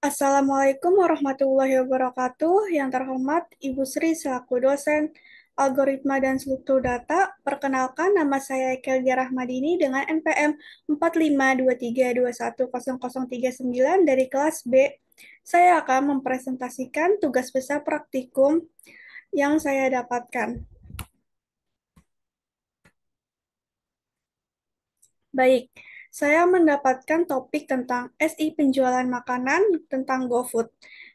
Assalamualaikum warahmatullahi wabarakatuh. Yang terhormat Ibu Sri selaku dosen algoritma dan struktur data. Perkenalkan nama saya Kelja Rahmadini dengan NPM 4523210039 dari kelas B. Saya akan mempresentasikan tugas besar praktikum yang saya dapatkan. Baik, saya mendapatkan topik tentang SI penjualan makanan tentang GoFood.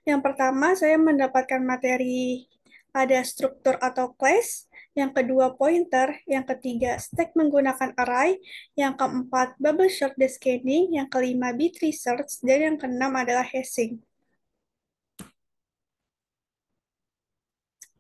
Yang pertama, saya mendapatkan materi ada struktur atau class, yang kedua pointer, yang ketiga stack menggunakan array, yang keempat bubble sort descending, yang kelima bit research, dan yang keenam adalah hashing.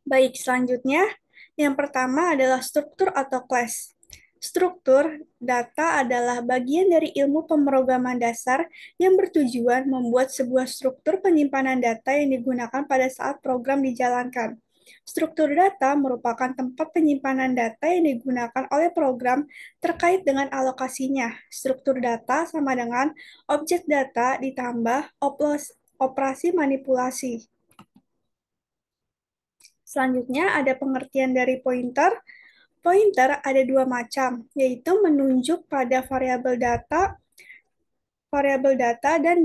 Baik, selanjutnya yang pertama adalah struktur atau class. Struktur data adalah bagian dari ilmu pemrograman dasar yang bertujuan membuat sebuah struktur penyimpanan data yang digunakan pada saat program dijalankan. Struktur data merupakan tempat penyimpanan data yang digunakan oleh program terkait dengan alokasinya. Struktur data sama dengan objek data ditambah operasi manipulasi. Selanjutnya ada pengertian dari pointer. Pointer ada dua macam, yaitu menunjuk pada variabel data dan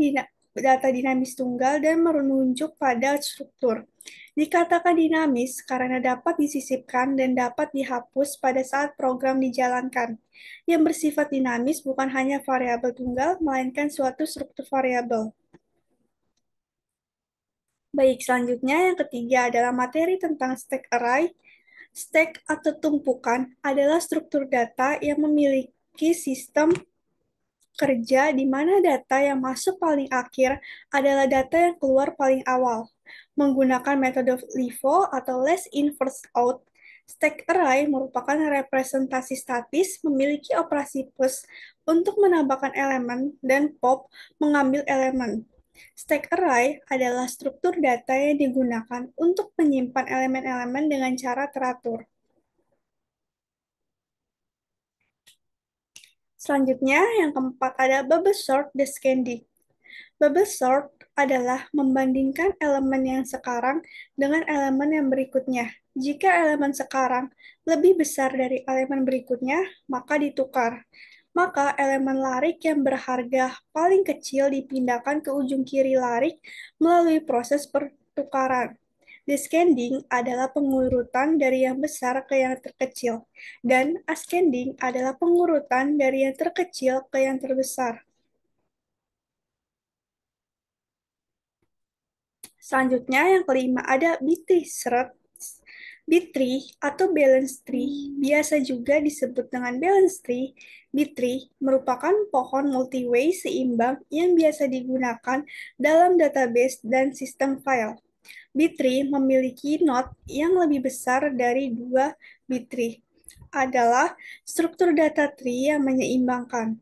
data dinamis tunggal dan menunjuk pada struktur. Dikatakan dinamis karena dapat disisipkan dan dapat dihapus pada saat program dijalankan. Yang bersifat dinamis bukan hanya variabel tunggal, melainkan suatu struktur variabel. Baik, selanjutnya yang ketiga adalah materi tentang stack array. Stack atau tumpukan adalah struktur data yang memiliki sistem kerja di mana data yang masuk paling akhir adalah data yang keluar paling awal. Menggunakan metode LIFO atau last in first out, stack array merupakan representasi statis memiliki operasi plus untuk menambahkan elemen dan pop mengambil elemen. Stack array adalah struktur data yang digunakan untuk menyimpan elemen-elemen dengan cara teratur. Selanjutnya, yang keempat ada bubble sort descending. Bubble sort adalah membandingkan elemen yang sekarang dengan elemen yang berikutnya. Jika elemen sekarang lebih besar dari elemen berikutnya, maka ditukar. Maka elemen larik yang berharga paling kecil dipindahkan ke ujung kiri larik melalui proses pertukaran. Descending adalah pengurutan dari yang besar ke yang terkecil, dan ascending adalah pengurutan dari yang terkecil ke yang terbesar. Selanjutnya, yang kelima ada bit-tree search. Bit-tree atau balance tree, biasa juga disebut dengan balance tree. Bit-tree merupakan pohon multi-way seimbang yang biasa digunakan dalam database dan sistem file. Bit-tree memiliki node yang lebih besar dari dua bit-tree. Adalah struktur data tree yang menyeimbangkan.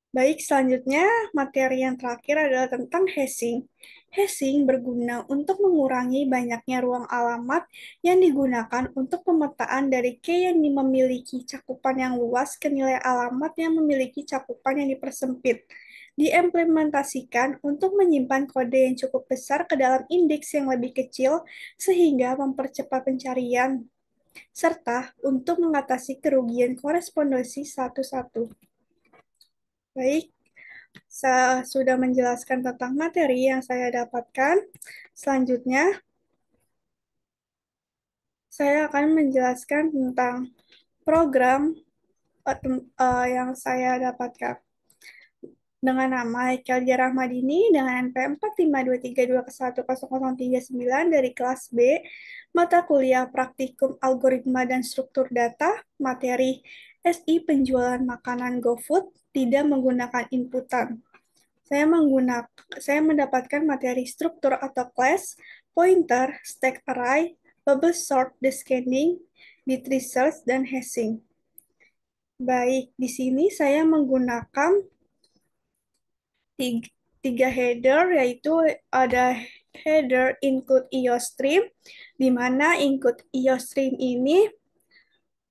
Baik, selanjutnya materi yang terakhir adalah tentang hashing. Hashing berguna untuk mengurangi banyaknya ruang alamat yang digunakan untuk pemetaan dari key yang memiliki cakupan yang luas ke nilai alamat yang memiliki cakupan yang dipersempit. Diimplementasikan untuk menyimpan kode yang cukup besar ke dalam indeks yang lebih kecil sehingga mempercepat pencarian serta untuk mengatasi kerugian korespondensi satu-satu. Baik, saya sudah menjelaskan tentang materi yang saya dapatkan. Selanjutnya, saya akan menjelaskan tentang program yang saya dapatkan. Dengan nama Haikal Rahmadini dengan NPM 45232100039 dari kelas B, mata kuliah praktikum algoritma dan struktur data, materi SI penjualan makanan GoFood tidak menggunakan inputan. Saya mendapatkan materi struktur atau class, pointer, stack array, bubble sort descending, bit research, dan hashing. Baik, di sini saya menggunakan tiga header, yaitu ada header include IOStream, di mana include IOStream ini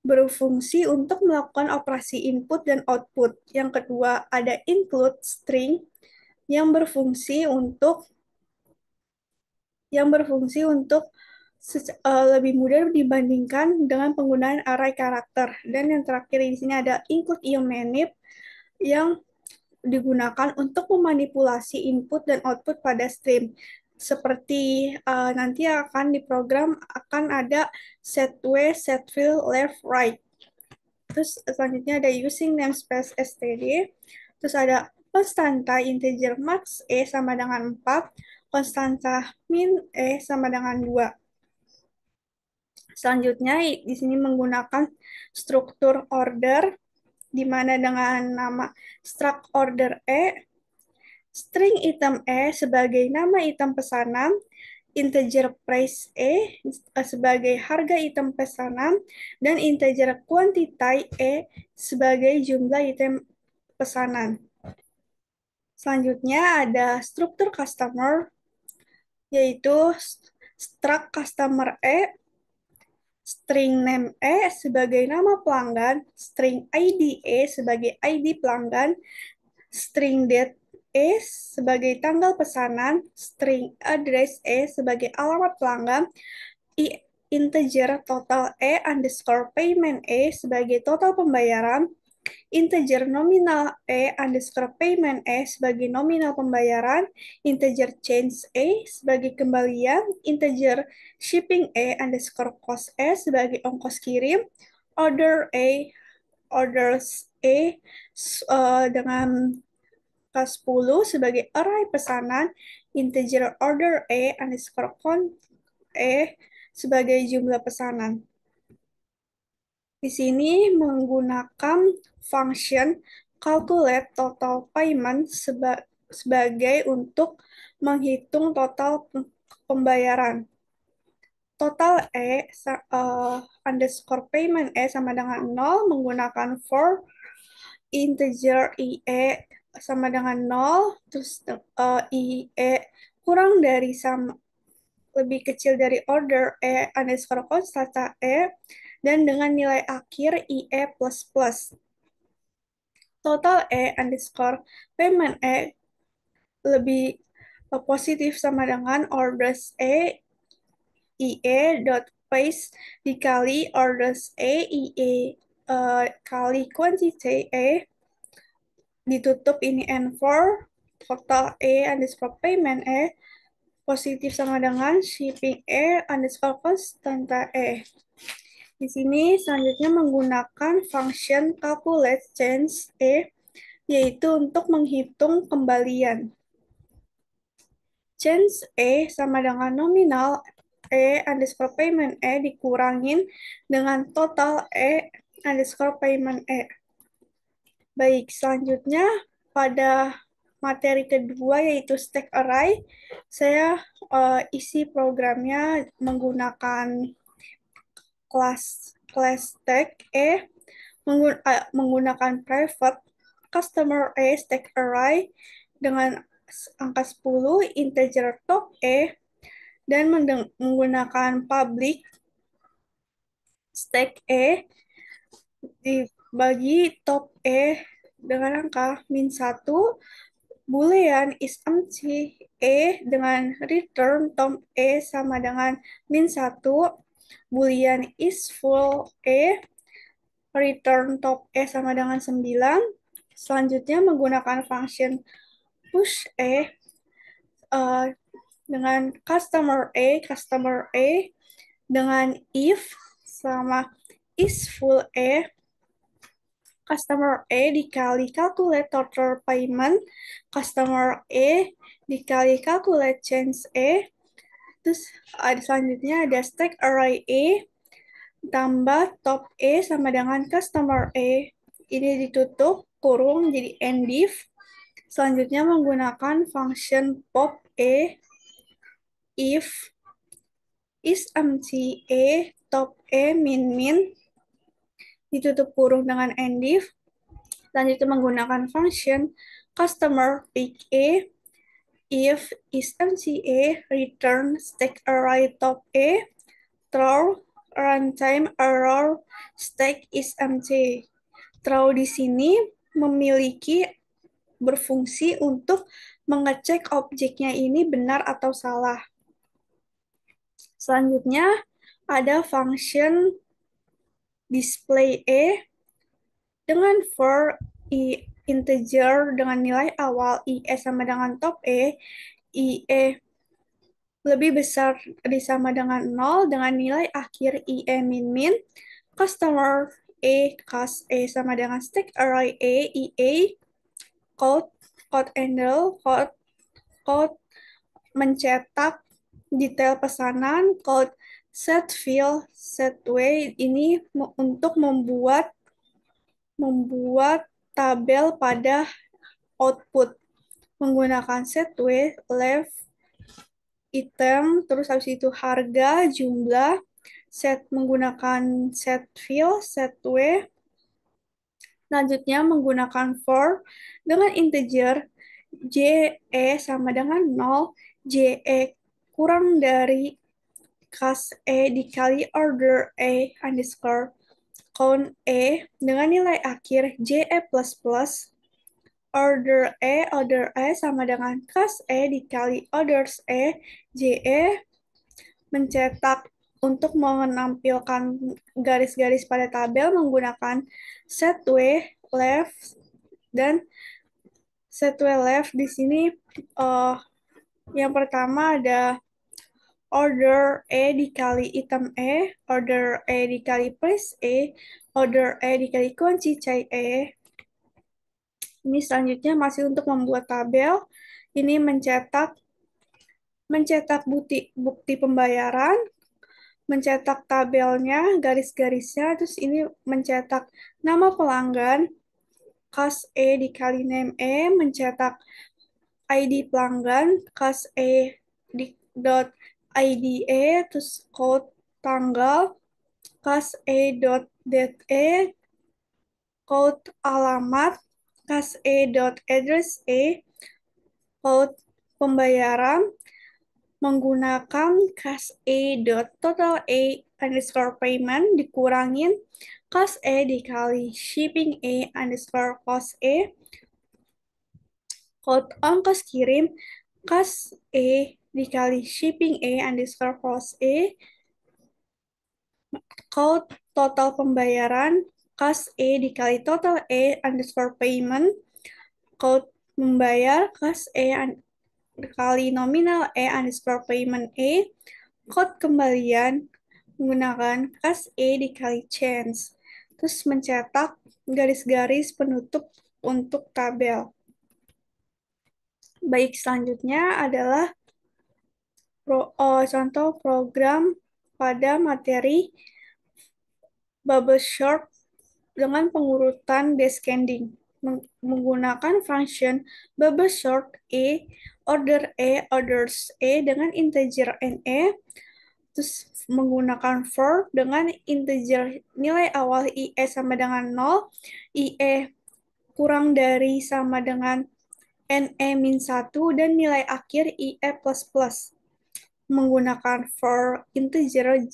berfungsi untuk melakukan operasi input dan output. Yang kedua ada include string, yang berfungsi untuk lebih mudah dibandingkan dengan penggunaan array karakter. Dan yang terakhir di sini ada include manip yang digunakan untuk memanipulasi input dan output pada stream. Seperti nanti akan di program akan ada set way, set fill, left, right. Terus selanjutnya ada using namespace std. Terus ada konstanta integer max sama dengan 4, konstanta min sama dengan 2. Selanjutnya di sini menggunakan struktur order di mana dengan nama struct order string item sebagai nama item pesanan, integer price sebagai harga item pesanan, dan integer quantity sebagai jumlah item pesanan. Selanjutnya ada struktur customer, yaitu struct customer string name sebagai nama pelanggan, string ID sebagai ID pelanggan, string date sebagai tanggal pesanan, string address sebagai alamat pelanggan, integer total underscore payment sebagai total pembayaran, integer nominal underscore payment sebagai nominal pembayaran, integer change sebagai kembalian, integer shipping underscore cost sebagai ongkos kirim, order orders dengan K10 sebagai array pesanan, integer order underscore count sebagai jumlah pesanan. Di sini menggunakan function calculate total payment sebagai untuk menghitung total pembayaran. Total underscore payment sama dengan 0 menggunakan for integer sama dengan 0, terus kurang dari sama lebih kecil dari order underscore konstanta dan dengan nilai akhir plus plus. Total underscore payment lebih positif sama dengan orders dot price dikali orders kali quantity ditutup ini N4, total underscore payment positif sama dengan shipping underscore konstanta Di sini selanjutnya menggunakan function calculate change yaitu untuk menghitung kembalian. Change sama dengan nominal underscore payment dikurangin dengan total underscore payment Baik, selanjutnya pada materi kedua yaitu stack array, saya isi programnya menggunakan kelas kelas stack menggunakan private customer stack array dengan angka 10 integer top dan menggunakan public stack dibagi top dengan angka -1, boolean is empty dengan return top sama dengan -1, boolean is full return top sama dengan 9. Selanjutnya menggunakan function push dengan customer dengan if sama is full customer dikali calculate total payment, customer dikali calculate change terus selanjutnya ada stack array tambah top sama dengan customer ini ditutup kurung jadi endif. Selanjutnya menggunakan function pop if is empty top min ditutup kurung dengan endif. Selanjutnya menggunakan function customer pick if is empty return stack array top throw runtime error stack is empty. Throw di sini memiliki berfungsi untuk mengecek objeknya ini benar atau salah. Selanjutnya ada function display dengan for integer dengan nilai awal IE sama dengan top IE lebih besar sama dengan 0 dengan nilai akhir IE min customer cast sama dengan stack array IE code code code mencetak detail pesanan, code set field set way ini untuk membuat tabel pada output menggunakan set way left item, terus habis itu harga, jumlah, set menggunakan set field, set way, selanjutnya menggunakan for dengan integer JE sama dengan 0, JE kurang dari kas dikali order underscore count dengan nilai akhir JE plus plus order sama dengan kas dikali orders JE mencetak untuk menampilkan garis-garis pada tabel menggunakan set way left dan set way left di sini yang pertama ada order dikali item order dikali price order dikali kunci cai Ini selanjutnya masih untuk membuat tabel. Ini mencetak bukti pembayaran, mencetak tabelnya, garis-garisnya, terus ini mencetak nama pelanggan, kas dikali name mencetak ID pelanggan, kas di dot ID terus code tanggal, kas dot date code alamat, kas dot address code pembayaran, menggunakan kas dot total underscore payment dikurangin kas dikali shipping underscore cost code ongkos kirim kas dikali shipping underscore cost code total pembayaran kas dikali total underscore payment code membayar kas dikali nominal underscore payment code kembalian menggunakan kas dikali change terus mencetak garis-garis penutup untuk tabel. Baik, selanjutnya adalah contoh program pada materi bubble sort dengan pengurutan descending menggunakan function bubble sort order orders dengan integer terus menggunakan for dengan integer nilai awal IE sama dengan 0, IE kurang dari sama dengan NE-1 dan nilai akhir IE++. Menggunakan for integer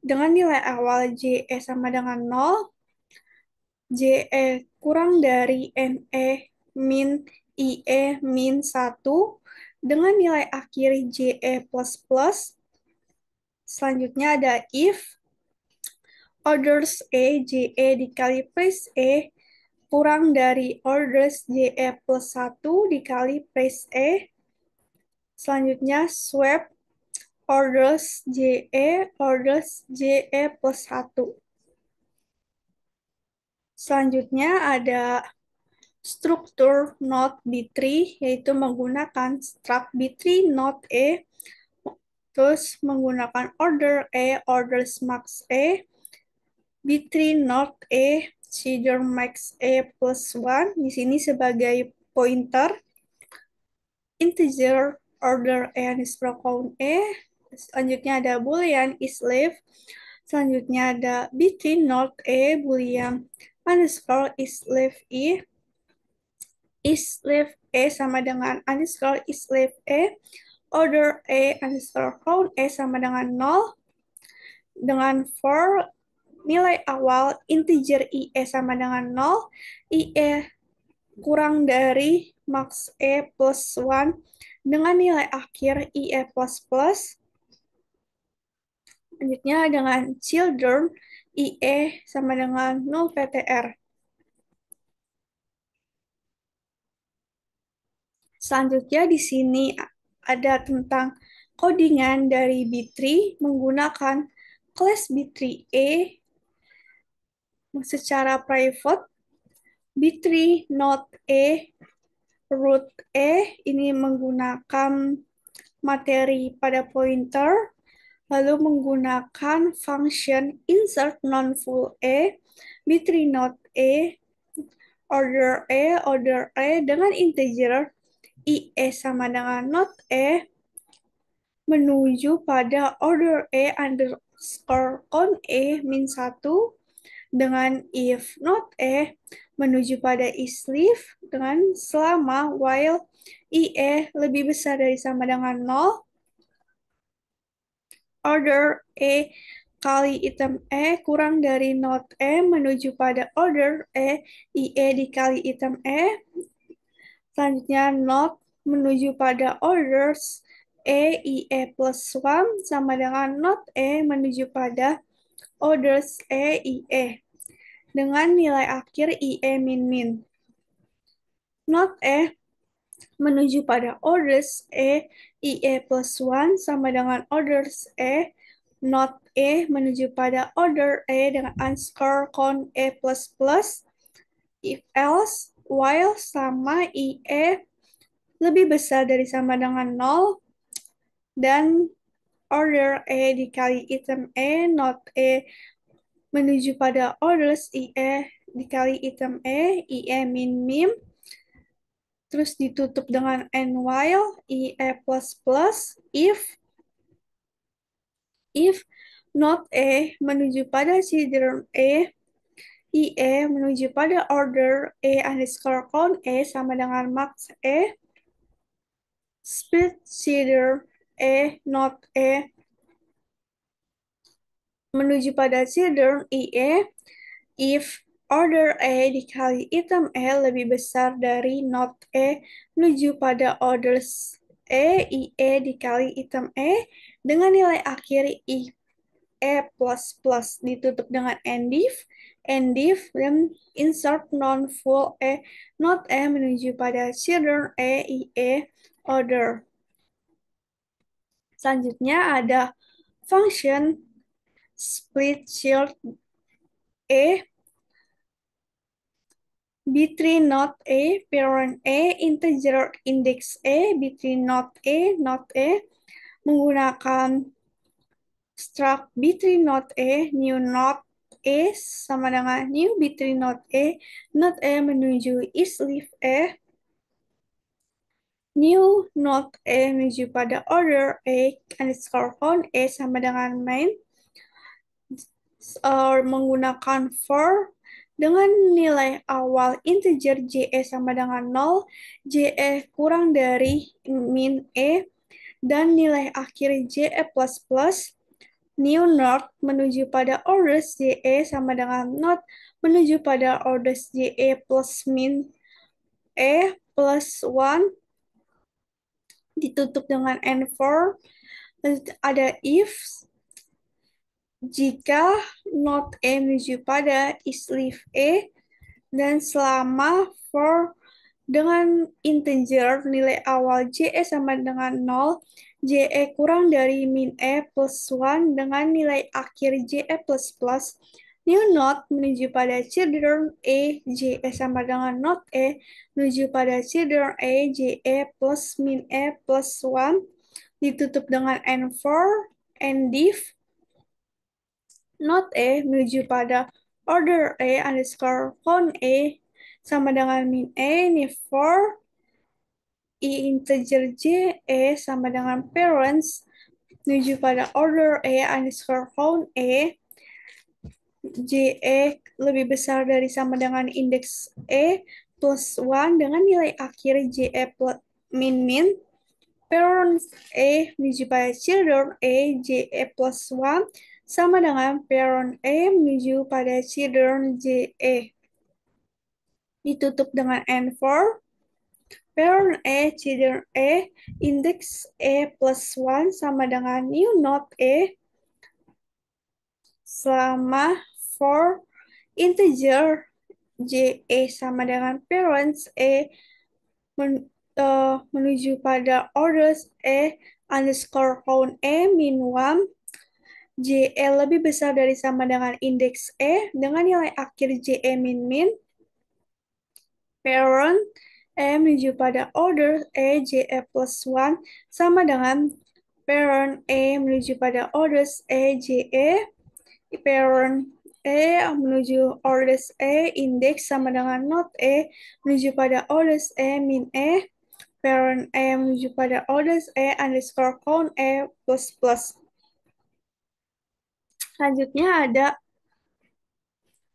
dengan nilai awal JE sama dengan 0, JE kurang dari NE min IE min 1 dengan nilai akhir JE++. Selanjutnya ada if orders JE dikali price kurang dari orders JE plus 1 dikali price Selanjutnya swap orders JE plus 1. Selanjutnya ada struktur not B3 yaitu menggunakan struct B3 not terus menggunakan orders max B3 not Cedar max plus 1 di sini sebagai pointer integer order underscore count selanjutnya ada boolean is leave selanjutnya ada between not boolean underscore is leave sama dengan underscore is leave order underscore count sama dengan 0 dengan for nilai awal integer IE sama dengan 0 IE kurang dari max E plus 1 dengan nilai akhir IE plus plus. Selanjutnya dengan children IE sama dengan 0 PTR. Selanjutnya di sini ada tentang codingan dari B3 menggunakan kelas B3A secara private, B3 not A root E ini menggunakan materi pada pointer, lalu menggunakan function insert non-full E, B3 not order E dengan integer IE sama dengan not E menuju pada order E underscore count E min 1 dengan if not E menuju pada isLeaf dengan selama while IE lebih besar dari sama dengan 0, order E kali item E kurang dari not E menuju pada order IE dikali item E. Selanjutnya not menuju pada orders IE plus 1 sama dengan not E menuju pada orders IE dengan nilai akhir IE min min. Not E menuju pada orders IE plus 1 sama dengan orders not E menuju pada order dengan underscore count plus plus if else while sama IE lebih besar dari sama dengan 0 dan order dikali item not menuju pada orders dikali item IE min mim, terus ditutup dengan and while IE plus plus if not menuju pada children IE menuju pada order underscore count sama dengan max split children not menuju pada children IE if order dikali item lebih besar dari not menuju pada orders IE dikali item dengan nilai akhir IE plus plus ditutup dengan endif dan insert non full not menuju pada children IE order. Selanjutnya ada function split child B3 not parent integer index B3 not menggunakan struct B3 not new not sama dengan new B3 not menuju isLeaf new not menuju pada order underscore count sama dengan main menggunakan for dengan nilai awal integer JE sama dengan 0, JE kurang dari min dan nilai akhir JE plus plus, new not menuju pada orders JE sama dengan not menuju pada orders JE plus min plus 1, ditutup dengan and for, ada if, jika not menuju pada isLeaf dan selama for dengan integer nilai awal JE sama dengan 0, JE kurang dari min plus 1 dengan nilai akhir JE plus plus, new not menuju pada children JE sama dengan not menuju pada children JE plus min plus 1, ditutup dengan and for, and if not menuju pada order underscore count sama dengan min ini for integer sama dengan parents menuju pada order underscore count lebih besar dari sama dengan indeks plus 1 dengan nilai akhir plus min min, parents menuju pada children plus 1 sama dengan parent menuju pada children JE. ditutup dengan N4, parent E, children E, index E plus 1 sama dengan new node E selama for integer J E sama dengan parents E menuju pada orders E underscore count E min 1 J E lebih besar dari sama dengan indeks E dengan nilai akhir J E min min parent E menuju pada order E J E plus 1 sama dengan parent E menuju pada orders E J E parent E menuju orders E indeks sama dengan not E menuju pada orders E min E parent E menuju pada orders E underscore count E plus plus. Selanjutnya ada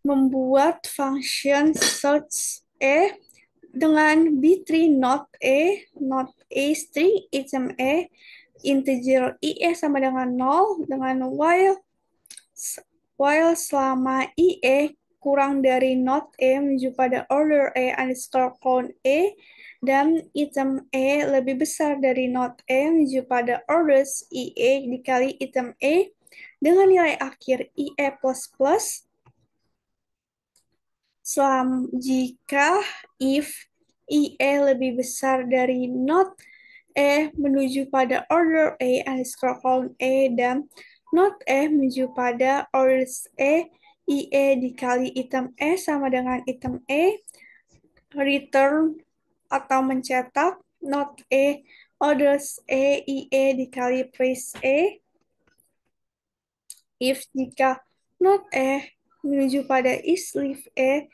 membuat function search E dengan B3 not A string item E integer IE sama dengan 0 dengan while selama IE kurang dari not E menuju pada order E underscore count E dan item E lebih besar dari not E menuju pada orders IE dikali item E dengan nilai akhir IE plus plus jika if IE lebih besar dari not E menuju pada order E underscore count E dan not E menuju pada orders E IE dikali item E sama dengan item E return atau mencetak not E orders E IE dikali place E if jika not E menuju pada is leave E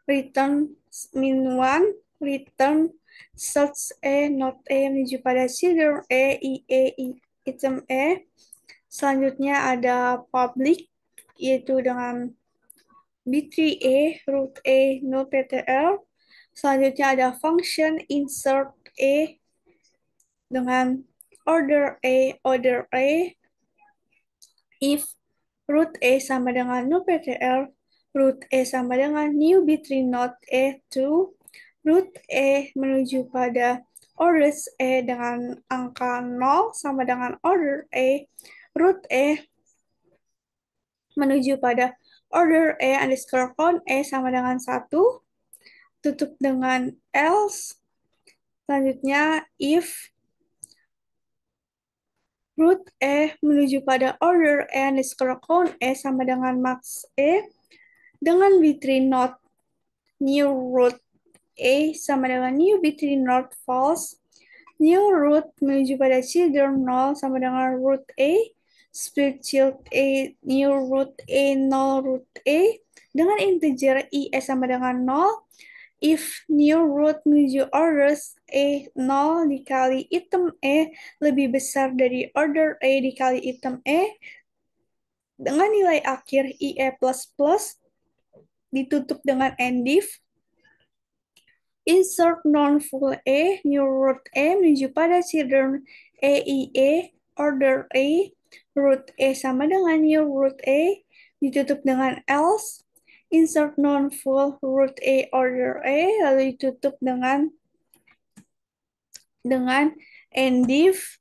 return min 1 return search E not E menuju pada children E item E. Selanjutnya ada public yaitu dengan B3E root E no PTL. Selanjutnya ada function insert E dengan order E if root E sama dengan no PTL root E sama dengan new B3 not E2 root E menuju pada orders E dengan angka 0 sama dengan order E root E menuju pada order E underscore count E sama dengan 1 tutup dengan else. Selanjutnya if root E menuju pada order E underscore count E sama dengan max E dengan B3 not new root A sama dengan new B3 not false. New root menuju pada children 0 sama dengan root A split child A new root A 0 root A dengan integer IE sama dengan 0 if new root menuju orders E 0 dikali item E lebih besar dari order E dikali item E dengan nilai akhir IE++ ditutup dengan endif insert non-full E new root E menuju pada children E IE order E root E sama dengan new root E ditutup dengan else insert non-full root E order E lalu ditutup dengan endif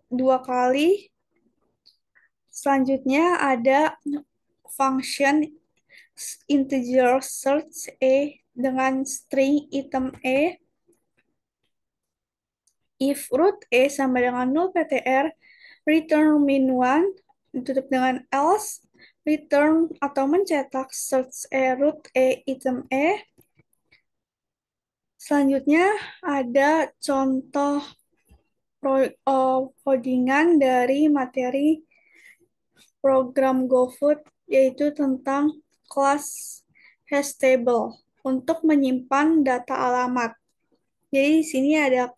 dua kali. Selanjutnya ada function integer search E dengan string item E if root E sama dengan 0 PTR return min 1 ditutup dengan else return atau mencetak search E root E item E. Selanjutnya ada contoh codingan dari materi program GoFood yaitu tentang kelas hash table untuk menyimpan data alamat. Jadi di sini ada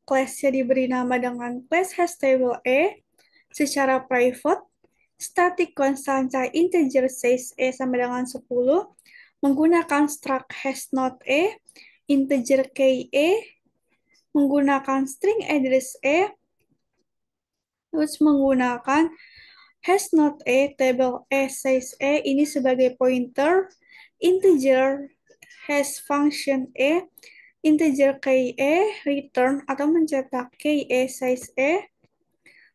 class-nya diberi nama dengan class hash table E secara private, static constanta integer size E sama dengan 10, menggunakan struct hash node E, integer key E, menggunakan string address E, terus menggunakan hash node E, table E, size E ini sebagai pointer, integer hash function integer return atau mencetak size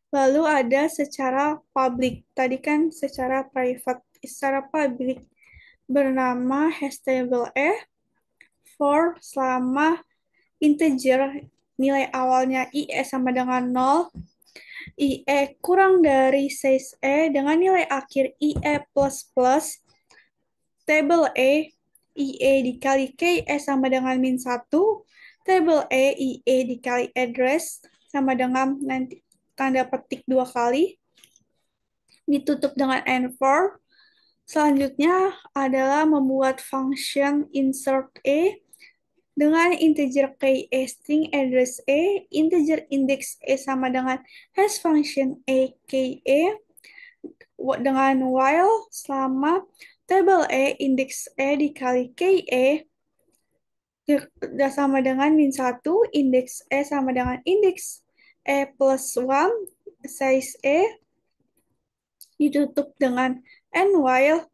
lalu ada secara public. Tadi kan secara private, secara public bernama hash table for selama integer nilai awalnya sama dengan 0, kurang dari size dengan nilai akhir plus plus, table dikali sama dengan min 1, table dikali address sama dengan nanti tanda petik 2 kali, ditutup dengan N4. Selanjutnya adalah membuat function insert dengan integer string address integer index sama dengan hash function dengan while selama table index dikali sama dengan min 1, index sama dengan index plus 1, size ditutup dengan and while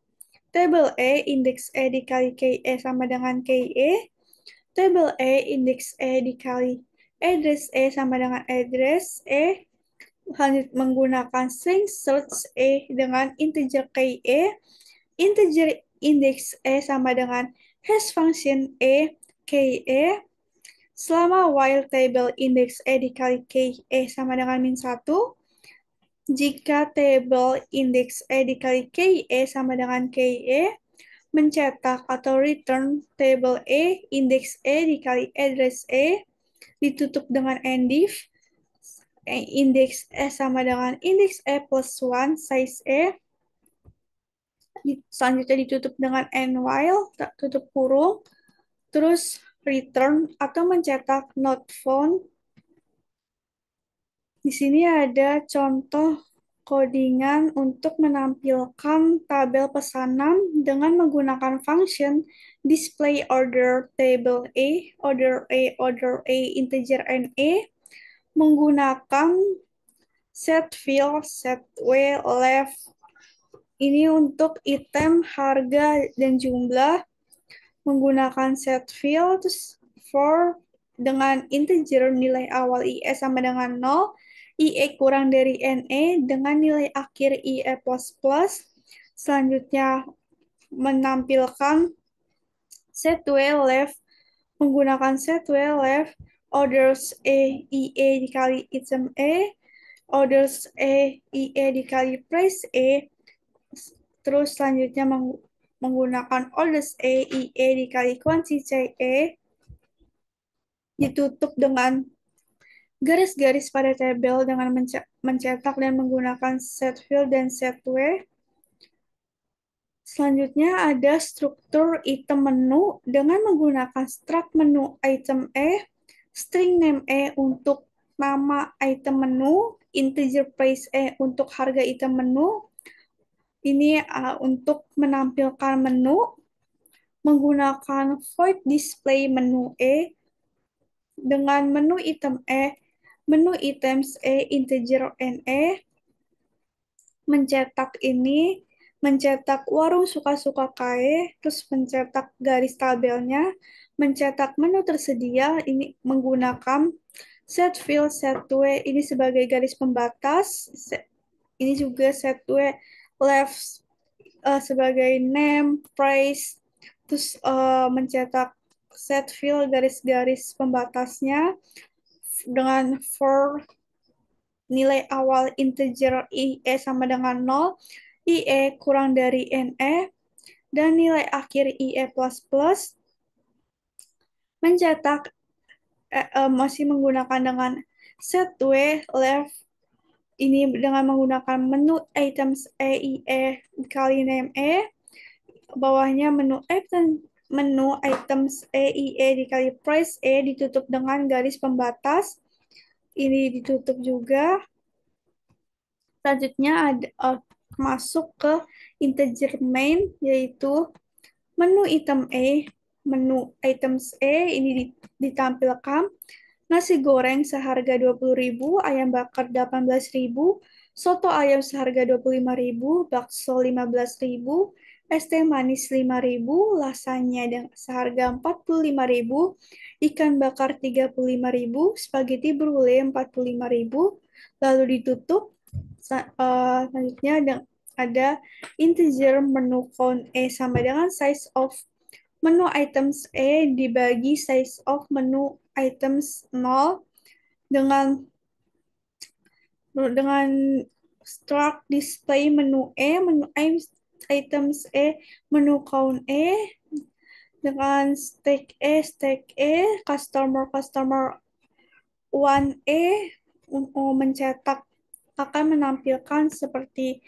table index dikali sama dengan table index dikali address sama dengan address lanjut menggunakan string search dengan integer integer index sama dengan hash function selama while table index dikali sama dengan min 1. Jika table index dikali sama dengan mencetak atau return table index dikali address ditutup dengan endif, index sama dengan index plus 1, size selanjutnya ditutup dengan end while, tutup kurung, terus return atau mencetak not found. Di sini ada contoh codingan untuk menampilkan tabel pesanan dengan menggunakan function display order table order integer menggunakan set field, set left. Ini untuk item, harga, dan jumlah menggunakan set field, terus for dengan integer nilai awal sama dengan 0, kurang dari NE dengan nilai akhir plus plus. Selanjutnya menampilkan set left menggunakan set left orders dikali item orders dikali price terus selanjutnya menggunakan orders dikali quantity ditutup dengan garis-garis pada tabel dengan mencetak dan menggunakan set field dan set Selanjutnya ada struktur item menu dengan menggunakan struct menu item string name untuk nama item menu, integer price untuk harga item menu. Ini untuk menampilkan menu menggunakan void display menu dengan menu item menu items integer mencetak warung suka-suka terus mencetak garis tabelnya, mencetak menu tersedia, ini menggunakan set field, set ini sebagai garis pembatas, ini juga set left sebagai name, price, terus mencetak set field garis-garis pembatasnya dengan for nilai awal integer sama dengan 0, kurang dari NE, dan nilai akhir plus plus, mencetak masih menggunakan dengan set left, ini dengan menggunakan menu items kali name bawahnya menu items dikali price ditutup dengan garis pembatas, ini ditutup juga. Selanjutnya ada masuk ke integer main, yaitu menu item menu items ini ditampilkan nasi goreng seharga 20.000, ayam bakar 18.000, soto ayam seharga 25.000, bakso 15.000, es teh manis 5.000, lasanya dengan seharga 45.000, ikan bakar 35.000, spaghetti brulee 45.000, lalu ditutup. Selanjutnya ada integer menu count E sama dengan size of menu items E dibagi size of menu items 0 dengan dengan start display menu E, menu items E, menu count E, dengan stake E, customer one E mencetak akan menampilkan seperti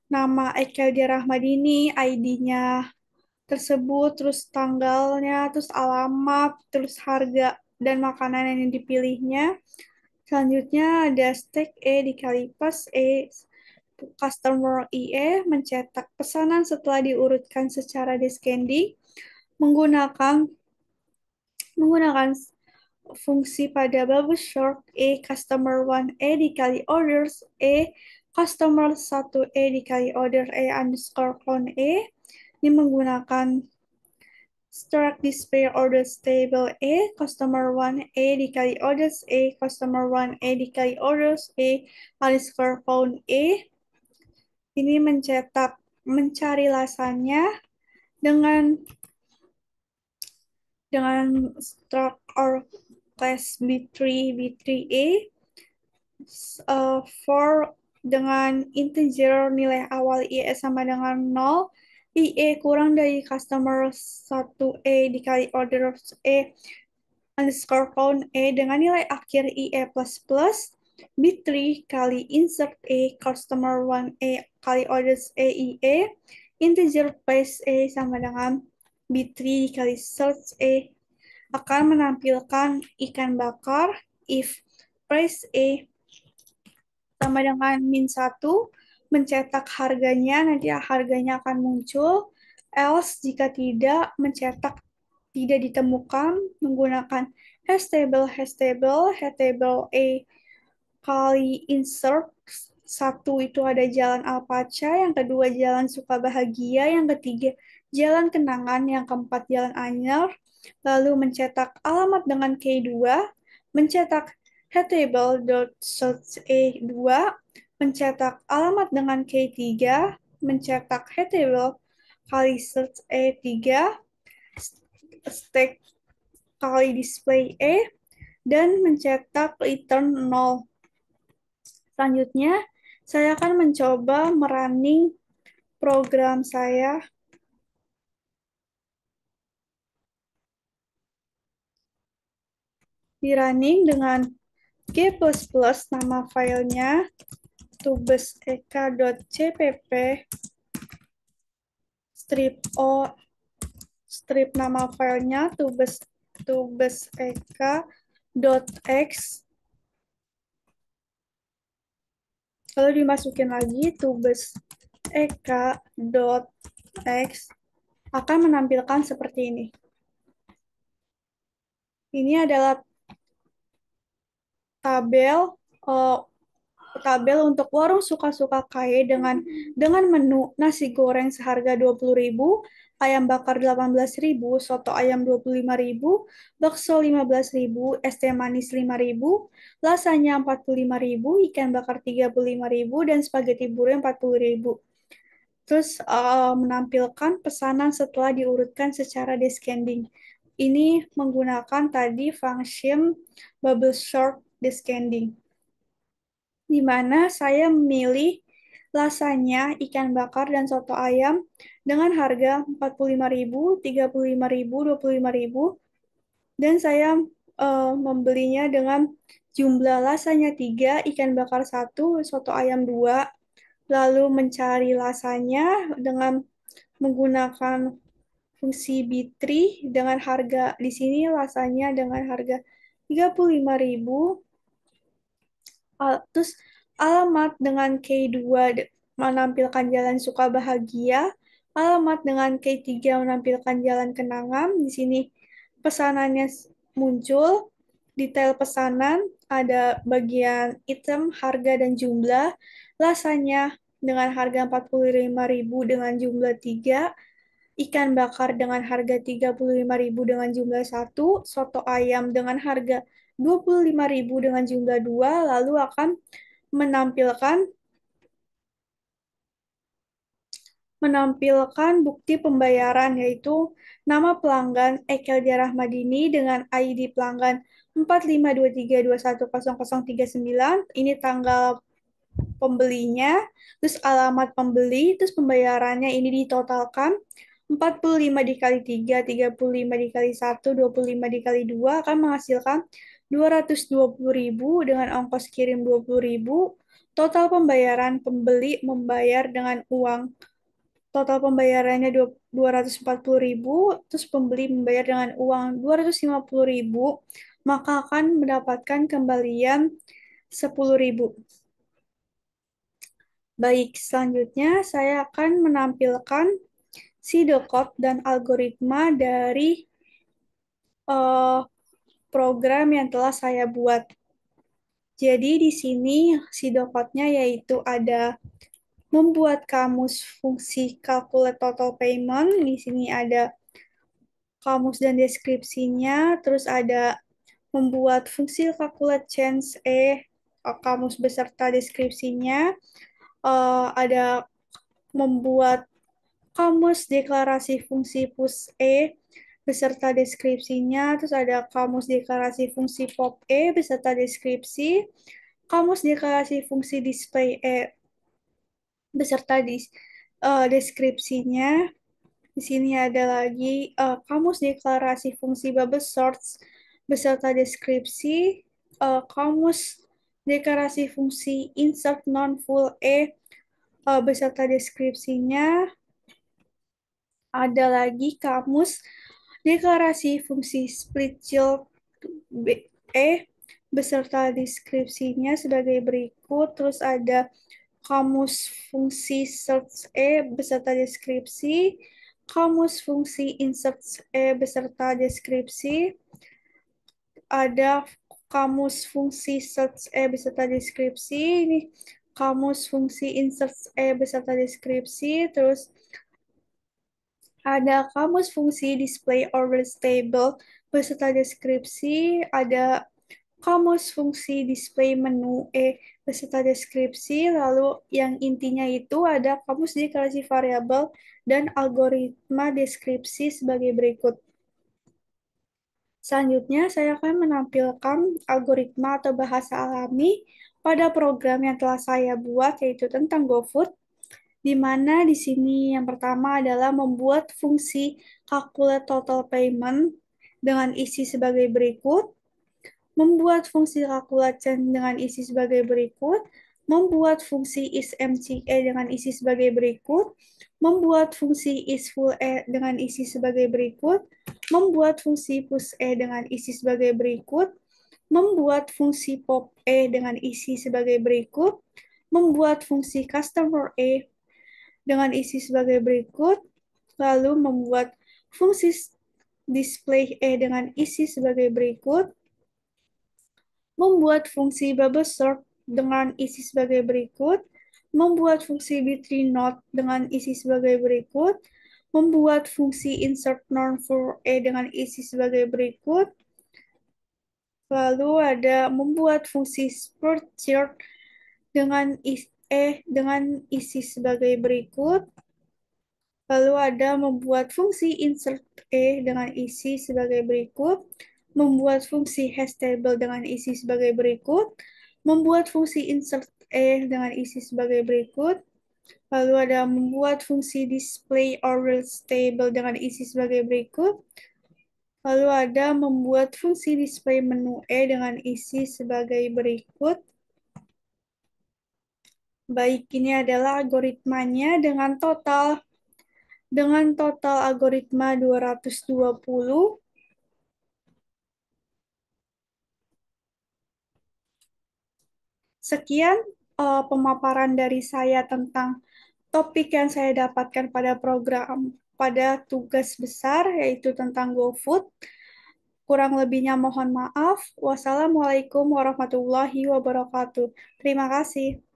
nama Eka Rahmadini, ID-nya tersebut, terus tanggalnya, terus alamat, terus harga dan makanan yang dipilihnya. Selanjutnya ada stake E dikali pas E. Customer IE mencetak pesanan setelah diurutkan secara descending menggunakan menggunakan fungsi pada bubble short E customer one E dikali orders E customer satu E dikali order E underscore count E. Ini menggunakan start display orders table E customer one E dikali orders E customer one E dikali orders E underscore count E. Ini mencari lasannya dengan struct or class B3 B3A for dengan integer nilai awal IE sama dengan 0, IE kurang dari customer 1E dikali order E underscore count E dengan nilai akhir IE plus plus B3 kali insert E customer 1E kali orders E IE integer place E sama dengan B3 kali search E akan menampilkan ikan bakar if price E sama dengan -1 mencetak harganya, nanti harganya akan muncul, else jika tidak mencetak tidak ditemukan menggunakan hash table A kali insert. Satu itu ada jalan Alpaca, yang kedua jalan Sukabahagia, yang ketiga jalan Kenangan, yang keempat jalan Anyer, lalu mencetak alamat dengan K2, mencetak headtable.search E2, mencetak alamat dengan K3, mencetak headtable kali search E3, stack kali display E, dan mencetak return 0. Selanjutnya, saya akan mencoba merunning program saya di running dengan G++ nama filenya tubeseka.cpp strip O strip nama filenya tubeseka.x lalu dimasukin lagi tubeseka.x akan menampilkan seperti ini. Ini adalah tabel uh, tabel untuk warung suka-suka KAE dengan menu nasi goreng seharga 20.000, ayam bakar 18.000, soto ayam 25.000, bakso 15.000, es teh manis 5.000, lasanya 45.000, ikan bakar 35.000, dan spaghetti bure 40.000. Terus menampilkan pesanan setelah diurutkan secara descending. Ini menggunakan tadi function bubble sort descending, di mana saya memilih lasanya, ikan bakar, dan soto ayam dengan harga 45.000, 35.000, 25.000, dan saya membelinya dengan jumlah lasanya 3, ikan bakar 1, soto ayam 2, lalu mencari lasanya dengan menggunakan fungsi B3 dengan harga di sini lasanya dengan harga 35.000. Terus alamat dengan K2 menampilkan Jalan Sukabahagia, alamat dengan K3 menampilkan Jalan Kenangan. Di sini pesanannya muncul, detail pesanan, ada bagian item, harga, dan jumlah. Lasanya dengan harga 45.000 dengan jumlah 3, ikan bakar dengan harga 35.000 dengan jumlah satu, soto ayam dengan harga 25.000 dengan jumlah dua, lalu akan menampilkan menampilkan bukti pembayaran yaitu nama pelanggan Ekeldia Rahmadini dengan ID pelanggan 45232100039. Ini tanggal pembelinya, terus alamat pembeli, terus pembayarannya ini ditotalkan 45 dikali 3, 35 dikali 1, 25 dikali 2 akan menghasilkan 220.000 dengan ongkos kirim 20.000. Total pembayaran pembeli membayar dengan uang. Total pembayarannya 240.000, terus pembeli membayar dengan uang 250.000, maka akan mendapatkan kembalian 10.000. Baik, selanjutnya saya akan menampilkan pseudocode dan algoritma dari eh, program yang telah saya buat. Jadi di sini pseudocode-nya yaitu ada membuat kamus fungsi calculate total payment. Di sini ada kamus dan deskripsinya, terus ada membuat fungsi calculate change kamus beserta deskripsinya, ada membuat kamus deklarasi fungsi push beserta deskripsinya, terus ada kamus deklarasi fungsi pop beserta deskripsi, kamus deklarasi fungsi display beserta deskripsinya. Di sini ada lagi kamus deklarasi fungsi bubble sorts beserta deskripsi, kamus deklarasi fungsi insert non full beserta deskripsinya. Ada lagi kamus deklarasi fungsi split child beserta deskripsinya sebagai berikut. Terus ada kamus fungsi search beserta deskripsi, kamus fungsi insert beserta deskripsi, ada kamus fungsi search beserta deskripsi, ini kamus fungsi insert beserta deskripsi, terus ada kamus fungsi display order table beserta deskripsi, ada kamus fungsi display menu beserta deskripsi, lalu yang intinya itu ada kamus deklarasi variabel dan algoritma deskripsi sebagai berikut. Selanjutnya, saya akan menampilkan algoritma atau bahasa alami pada program yang telah saya buat, yaitu tentang GoFood, di mana di sini yang pertama adalah membuat fungsi calculate total payment dengan isi sebagai berikut, membuat fungsi calculation dengan isi sebagai berikut, membuat fungsi isMCA dengan isi sebagai berikut, membuat fungsi isFull dengan isi sebagai berikut, membuat fungsi pushE dengan isi sebagai berikut, membuat fungsi popE dengan isi sebagai berikut, membuat fungsi customer dengan isi sebagai berikut, lalu membuat fungsi display dengan isi sebagai berikut, membuat fungsi bubble sort dengan isi sebagai berikut, membuat fungsi b3not dengan isi sebagai berikut, membuat fungsi insert norm for dengan isi sebagai berikut, lalu ada membuat fungsi spurt chart dengan isi sebagai berikut, lalu ada membuat fungsi insert dengan isi sebagai berikut, membuat fungsi hash table dengan isi sebagai berikut, membuat fungsi insert dengan isi sebagai berikut, lalu ada membuat fungsi display order table dengan isi sebagai berikut, lalu ada membuat fungsi display menu dengan isi sebagai berikut. Baik, ini adalah algoritmanya dengan total algoritma 220. Sekian pemaparan dari saya tentang topik yang saya dapatkan pada tugas besar yaitu tentang GoFood. Kurang lebihnya mohon maaf. Wassalamualaikum warahmatullahi wabarakatuh. Terima kasih.